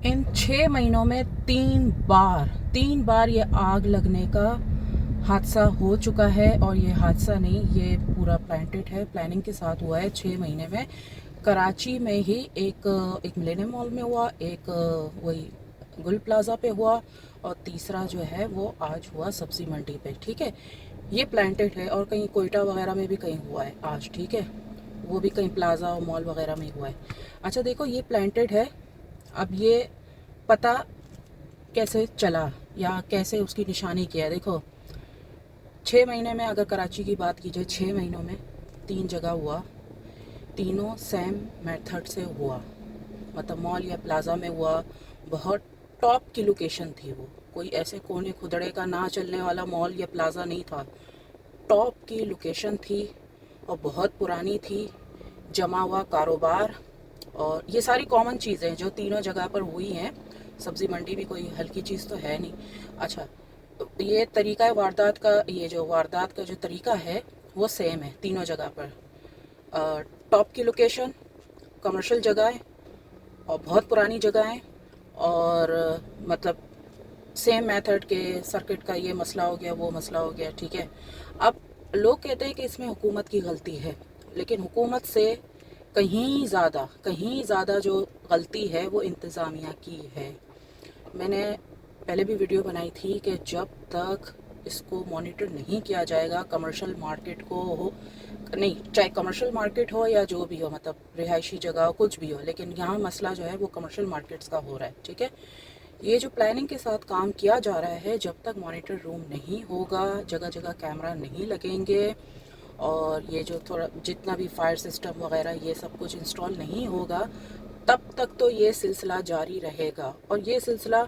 इन 6 महीनों में 3 बार ये आग लगने का हादसा हो चुका है। और ये हादसा नहीं, ये पूरा प्लान्टेड है, प्लानिंग के साथ हुआ है। 6 महीने में कराची में ही एक मिलेनियम मॉल में हुआ, एक वही गुल प्लाजा पे हुआ, और तीसरा जो है वो आज हुआ सब्जी मंडी पे। ठीक है, ये प्लान्टेड है। और कहीं कोयटा वगैरह में भी कहीं हुआ है आज। ठीक है, वो भी कहीं प्लाजा और मॉल वगैरह में हुआ है। अच्छा देखो, ये प्लान्टेड है। अब ये पता कैसे चला या कैसे उसकी निशानी किया है, देखो 6 महीने में अगर कराची की बात की जाए, 6 महीनों में 3 जगह हुआ, तीनों सेम मेथड से हुआ। मतलब मॉल या प्लाजा में हुआ, बहुत टॉप की लोकेशन थी वो, कोई ऐसे कोने खुदड़े का ना चलने वाला मॉल या प्लाजा नहीं था, टॉप की लोकेशन थी और बहुत पुरानी थी, जमा हुआ कारोबार। और ये सारी कॉमन चीज़ें जो तीनों जगह पर हुई हैं। सब्जी मंडी भी कोई हल्की चीज़ तो है नहीं। अच्छा, ये तरीका वारदात का, ये जो वारदात का जो तरीका है वो सेम है तीनों जगह पर। टॉप की लोकेशन, कमर्शियल जगह है और बहुत पुरानी जगह है। और मतलब सेम मेथड के सर्किट का ये मसला हो गया, वो मसला हो गया। ठीक है, अब लोग कहते हैं कि इसमें हुकूमत की गलती है, लेकिन हुकूमत से कहीं ज़्यादा जो गलती है वो इंतज़ामिया की है। मैंने पहले भी वीडियो बनाई थी कि जब तक इसको मॉनिटर नहीं किया जाएगा, कमर्शियल मार्केट को हो नहीं, चाहे कमर्शियल मार्केट हो या जो भी हो, मतलब रिहायशी जगह हो, कुछ भी हो, लेकिन यहाँ मसला जो है वो कमर्शियल मार्केट्स का हो रहा है। ठीक है, ये जो प्लानिंग के साथ काम किया जा रहा है, जब तक मॉनिटर रूम नहीं होगा, जगह जगह कैमरा नहीं लगेंगे, और ये जो थोड़ा जितना भी फायर सिस्टम वगैरह ये सब कुछ इंस्टॉल नहीं होगा, तब तक तो ये सिलसिला जारी रहेगा। और ये सिलसिला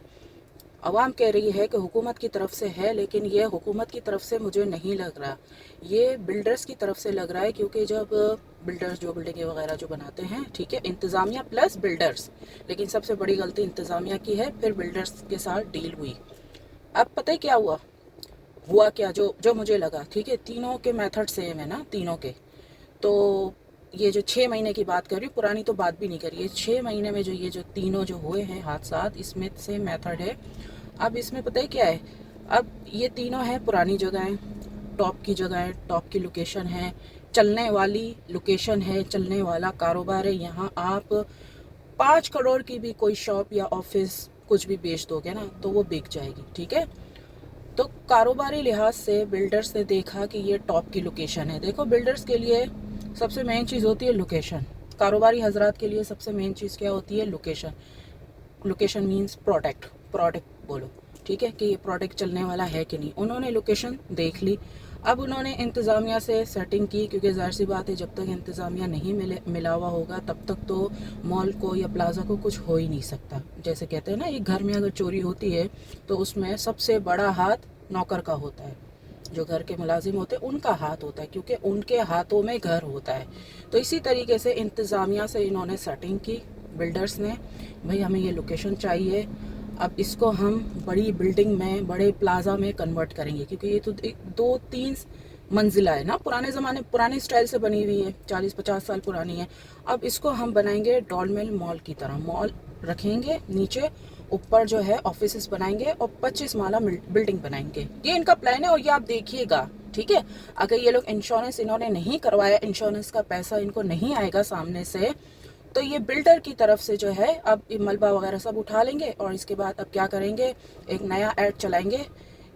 आवाम कह रही है कि हुकूमत की तरफ से है, लेकिन ये हुकूमत की तरफ से मुझे नहीं लग रहा, ये बिल्डर्स की तरफ से लग रहा है। क्योंकि जब बिल्डर्स जो बिल्डिंगें वगैरह जो बनाते हैं, ठीक है, इंतज़ामिया प्लस बिल्डर्स, लेकिन सबसे बड़ी गलती इंतज़ामिया की है, फिर बिल्डर्स के साथ डील हुई। अब पता है क्या हुआ क्या, जो जो मुझे लगा, ठीक है, तीनों के मेथड सेम है ना, तीनों के। तो ये जो 6 महीने की बात कर रही हूँ, पुरानी तो बात भी नहीं करी है, 6 महीने में जो ये जो तीनों जो हुए हैं हादसात, इसमें से मेथड है। अब इसमें पता है क्या है, अब ये तीनों हैं पुरानी जगहें, टॉप की जगह, टॉप की लोकेशन है, चलने वाली लोकेशन है, चलने वाला कारोबार है। यहाँ आप 5 करोड़ की भी कोई शॉप या ऑफिस कुछ भी बेच दोगे ना, तो वो बिक जाएगी। ठीक है, तो कारोबारी लिहाज से बिल्डर्स ने देखा कि ये टॉप की लोकेशन है। देखो, बिल्डर्स के लिए सबसे मेन चीज़ होती है लोकेशन, कारोबारी हजरात के लिए सबसे मेन चीज़ क्या होती है, लोकेशन। लोकेशन मीन्स प्रोडक्ट बोलो, ठीक है, कि ये प्रोडक्ट चलने वाला है कि नहीं। उन्होंने लोकेशन देख ली, अब उन्होंने इंतज़ामिया से सेटिंग की, क्योंकि ज़ाहिर सी बात है, जब तक इंतज़ामिया नहीं मिला हुआ होगा, तब तक तो मॉल को या प्लाजा को कुछ हो ही नहीं सकता। जैसे कहते हैं ना, एक घर में अगर चोरी होती है तो उसमें सबसे बड़ा हाथ नौकर का होता है, जो घर के मुलाजिम होते हैं उनका हाथ होता है, क्योंकि उनके हाथों में घर होता है। तो इसी तरीके से इंतज़ामिया से इन्होंने सेटिंग की, बिल्डर्स ने, भाई हमें ये लोकेशन चाहिए, अब इसको हम बड़ी बिल्डिंग में, बड़े प्लाजा में कन्वर्ट करेंगे, क्योंकि ये तो 2-3 मंजिला है ना, पुराने ज़माने, पुराने स्टाइल से बनी हुई है, 40-50 साल पुरानी है। अब इसको हम बनाएंगे डॉलमेल मॉल की तरह, मॉल रखेंगे नीचे, ऊपर जो है ऑफिसेस बनाएंगे और 25 माला बिल्डिंग बनाएंगे। ये इनका प्लान है, और ये आप देखिएगा। ठीक है, अगर ये लोग इंश्योरेंस इन्होंने नहीं करवाया, इंश्योरेंस का पैसा इनको नहीं आएगा सामने से, तो ये बिल्डर की तरफ से जो है अब मलबा वगैरह सब उठा लेंगे, और इसके बाद अब क्या करेंगे, एक नया ऐड चलाएंगे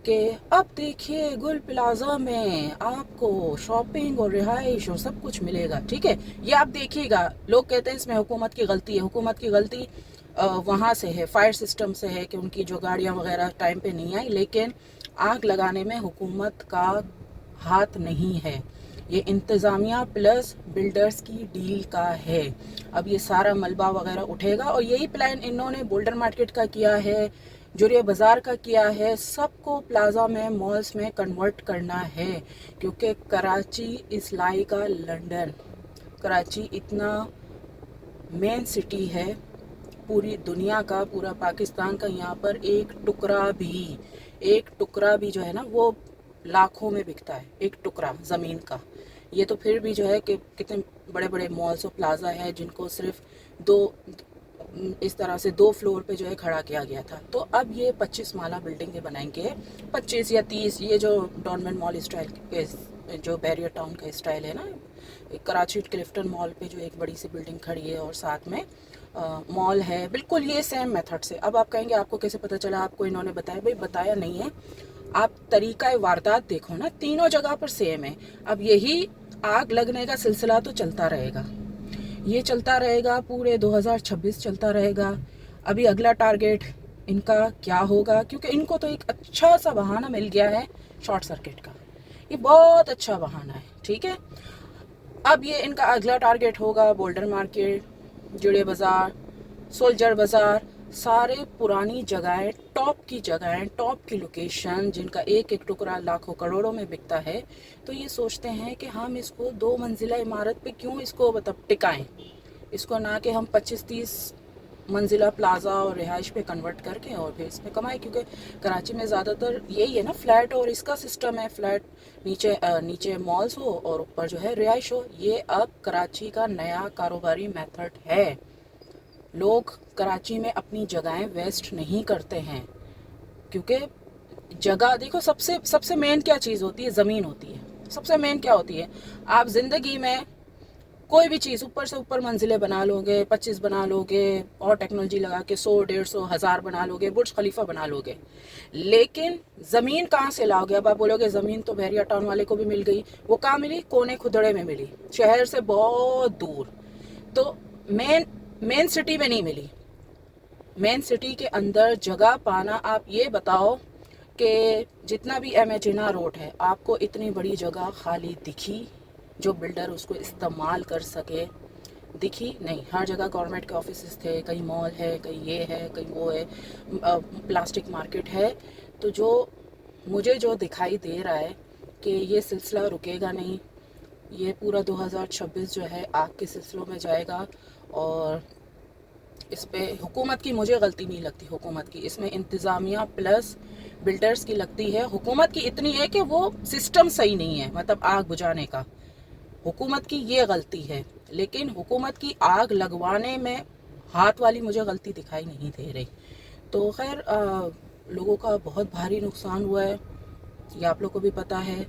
कि अब देखिए गुल प्लाजा में आपको शॉपिंग और रिहाइश और सब कुछ मिलेगा। ठीक है, ये आप देखिएगा। लोग कहते हैं इसमें हुकूमत की गलती है, हुकूमत की गलती वहाँ से है, फायर सिस्टम से है, कि उनकी जो गाड़ियाँ वगैरह टाइम पे नहीं आई, लेकिन आग लगाने में हुकूमत का हाथ नहीं है, ये इंतज़ामिया प्लस बिल्डर्स की डील का है। अब ये सारा मलबा वगैरह उठेगा, और यही प्लान इन्होंने बोल्डर मार्केट का किया है, जुरिया बाज़ार का किया है, सबको प्लाजा में, मॉल्स में कन्वर्ट करना है। क्योंकि Karachi is like a London, Karachi इतना मेन सिटी है पूरी दुनिया का, पूरा पाकिस्तान का, यहाँ पर एक टुकड़ा भी जो है ना, वो लाखों में बिकता है, एक टुकड़ा ज़मीन का। ये तो फिर भी जो है कि कितने बड़े बड़े मॉल्स और प्लाजा है जिनको सिर्फ दो اس طرح سے 2 فلور پہ جو ہے کھڑا کیا گیا تھا. تو اب یہ 25 مالا بلڈنگیں بنائیں گے, 25 یا 30. یہ جو ڈونمن مال اسٹائل جو بیریئر ٹاؤن کا اسٹائل ہے نا, کراچی کلفٹن مال پہ جو ایک بڑی سی بلڈنگ کھڑی ہے اور ساتھ میں مال ہے, بالکل یہ سیم میتھڈ سے. اب آپ کہیں گے آپ کو کیسے پتہ چلا, آپ کو انہوں نے بتایا؟ بھائی بتایا نہیں ہے, آپ طریقہ واردات دیکھو نا, تینوں جگہ پر سیم ہے. اب یہی آگ لگنے کا سلسلہ تو چلتا رہے گا, یہ چلتا رہے گا پورے 2026 چلتا رہے گا. ابھی اگلا ٹارگیٹ ان کا کیا ہوگا, کیونکہ ان کو تو ایک اچھا سا بہانہ مل گیا ہے شارٹ سرکٹ کا. یہ بہت اچھا بہانہ ہے, ٹھیک ہے. اب یہ ان کا اگلا ٹارگیٹ ہوگا بولڈر مارکیٹ, جڑے بازار, سولجر بازار, سارے پرانی جگہیں, ٹاپ کی جگہیں, ٹاپ کی لوکیشن, جن کا ایک ایک ٹکڑا لاکھوں کروڑوں میں بکتا ہے. تو یہ سوچتے ہیں کہ ہم اس کو 2 منزلہ عمارت پہ کیوں اس کو مطلب ٹکائیں, اس کو نہ کہ ہم 25-30 منزلہ پلازا اور رہائش پہ کنورٹ کر کے اور پھر اس پہ کمائیں. کیونکہ کراچی میں زیادہ تر یہی ہے نا, فلیٹ اور اس کا سسٹم ہے, فلیٹ نیچے مالز ہو اور اوپر جو ہے رہائش ہو. یہ اب کراچی کا نیا کاروباری میتھڈ ہے. لوگ کراچی میں اپنی جگہیں ویسٹ نہیں کرتے ہیں, کیونکہ جگہ دیکھو, سب سے مین کیا چیز ہوتی ہے؟ زمین ہوتی ہے. سب سے مین کیا ہوتی ہے؟ آپ زندگی میں کوئی بھی چیز اوپر سے اوپر منزلیں بنا لو گے, 25 بنا لو گے, اور ٹیکنالوجی لگا کے 100, 150, 1000 بنا لو گے, برج خلیفہ بنا لو گے, لیکن زمین کہاں سے لاؤ گے؟ اب آپ بولو گے زمین تو بیریا ٹاؤن والے کو بھی مل گئی. وہ کہاں ملی؟ کونے کھدڑے میں ملی, شہر سے بہت دور. تو مین سٹی میں نہیں ملی. مین سٹی کے اندر جگہ پانا, آپ یہ بتاؤ کہ جتنا بھی ایم اے جناح روڈ ہے, آپ کو اتنی بڑی جگہ خالی دکھی جو بلڈر اس کو استعمال کر سکے؟ دکھی نہیں. ہر جگہ گورنمنٹ کے آفیسز تھے, کہیں مال ہے, کہیں یہ ہے, کہیں وہ ہے, پلاسٹک مارکیٹ ہے. تو مجھے جو دکھائی دے رہا ہے کہ یہ سلسلہ رکے گا نہیں, یہ پورا 2026 جو ہے آگ کے سلسلوں میں جائے گا. اور اس پہ حکومت کی مجھے غلطی نہیں لگتی, حکومت کی اس میں انتظامیہ پلس بلڈرز کی لگتی ہے. حکومت کی اتنی ہے کہ وہ سسٹم صحیح نہیں ہے, مطلب آگ بجھانے کا, حکومت کی یہ غلطی ہے. لیکن حکومت کی آگ لگوانے میں ہاتھ والی مجھے غلطی دکھائی نہیں دے رہی. تو خیر, لوگوں کا بہت بھاری نقصان ہوا ہے, یہ آپ لوگ کو بھی پتہ ہے.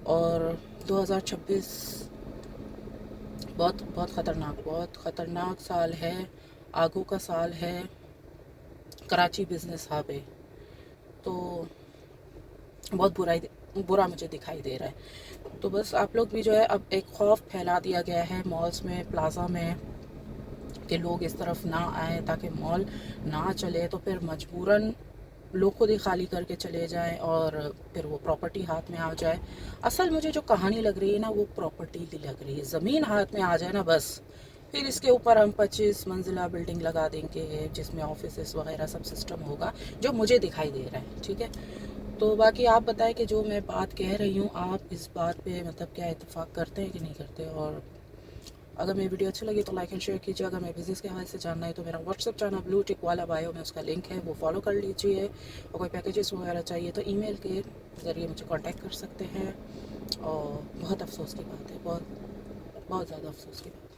اور 2026 بہت خطرناک سال ہے, آگوں کا سال ہے کراچی بزنس ہب ہے. تو بہت برا مجھے دکھائی دے رہا ہے. تو بس آپ لوگ بھی جو ہے, اب ایک خوف پھیلا دیا گیا ہے مالز میں, پلازا میں, کہ لوگ اس طرف نہ آئیں تاکہ مال نہ چلے. تو پھر مجبوراً لوگ خود ہی خالی کر کے چلے جائیں اور پھر وہ پراپرٹی ہاتھ میں آ جائے. اصل مجھے جو کہانی لگ رہی ہے نا, وہ پراپرٹی کی لگ رہی ہے. زمین ہاتھ میں آ جائے نا بس, پھر اس کے اوپر ہم 25 منزلہ بلڈنگ لگا دیں گے جس میں آفیسز وغیرہ سب سسٹم ہوگا, جو مجھے دکھائی دے رہا ہے, ٹھیک ہے. تو باقی آپ بتائیں کہ جو میں بات کہہ رہی ہوں, آپ اس بات پہ مطلب کیا اتفاق کرتے ہیں کہ نہیں کرتے. اور اگر میری ویڈیو اچھی لگی تو لائک اینڈ شیئر کیجیے. اگر میں بزنس کے حوالے سے جاننا ہے تو میرا واٹس ایپ چینل بلو ٹک والا بایو میں اس کا لنک ہے, وہ فالو کر لیجیے. اور کوئی پیکیجز وغیرہ چاہیے تو ای میل کے ذریعے مجھے کانٹیکٹ کر سکتے ہیں. اور بہت افسوس کی بات ہے, بہت زیادہ افسوس کی بات ہے.